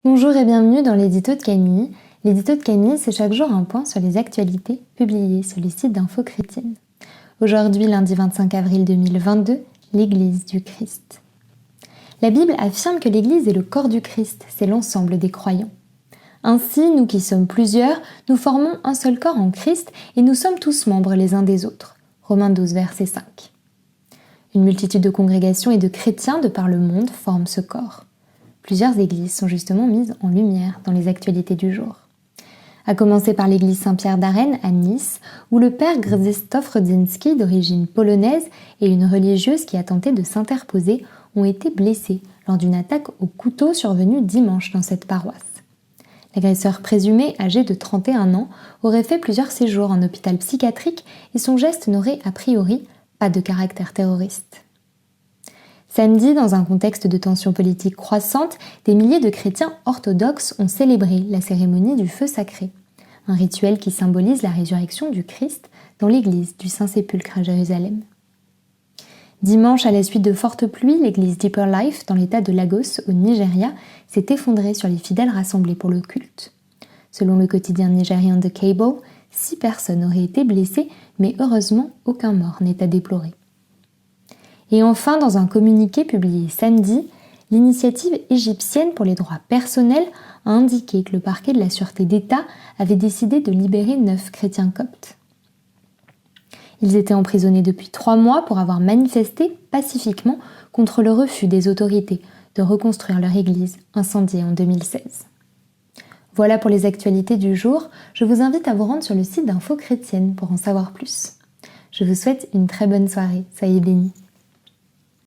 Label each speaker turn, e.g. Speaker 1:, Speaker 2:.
Speaker 1: Bonjour et bienvenue dans l'édito de Camille. L'édito de Camille, c'est chaque jour un point sur les actualités publiées sur les sites d'infos chrétiennes. Aujourd'hui, lundi 25 avril 2022, l'Église du Christ. La Bible affirme que l'Église est le corps du Christ, c'est l'ensemble des croyants. Ainsi, nous qui sommes plusieurs, nous formons un seul corps en Christ et nous sommes tous membres les uns des autres. Romains 12, verset 5. Une multitude de congrégations et de chrétiens de par le monde forment ce corps. Plusieurs églises sont justement mises en lumière dans les actualités du jour. À commencer par l'église Saint-Pierre d'Arène à Nice, où le père Krzysztof Rodzinski, d'origine polonaise, et une religieuse qui a tenté de s'interposer ont été blessés lors d'une attaque au couteau survenue dimanche dans cette paroisse. L'agresseur présumé, âgé de 31 ans, aurait fait plusieurs séjours en hôpital psychiatrique et son geste n'aurait a priori pas de caractère terroriste. Samedi, dans un contexte de tensions politiques croissantes, des milliers de chrétiens orthodoxes ont célébré la cérémonie du feu sacré, un rituel qui symbolise la résurrection du Christ dans l'église du Saint-Sépulcre à Jérusalem. Dimanche, à la suite de fortes pluies, l'église Deeper Life, dans l'état de Lagos, au Nigeria, s'est effondrée sur les fidèles rassemblés pour le culte. Selon le quotidien nigérian The Cable, 6 personnes auraient été blessées, mais heureusement, aucun mort n'est à déplorer. Et enfin, dans un communiqué publié samedi, l'initiative égyptienne pour les droits personnels a indiqué que le parquet de la Sûreté d'État avait décidé de libérer 9 chrétiens coptes. Ils étaient emprisonnés depuis 3 mois pour avoir manifesté pacifiquement contre le refus des autorités de reconstruire leur église incendiée en 2016. Voilà pour les actualités du jour. Je vous invite à vous rendre sur le site d'Infos Chrétiennes pour en savoir plus. Je vous souhaite une très bonne soirée. Soyez bénis.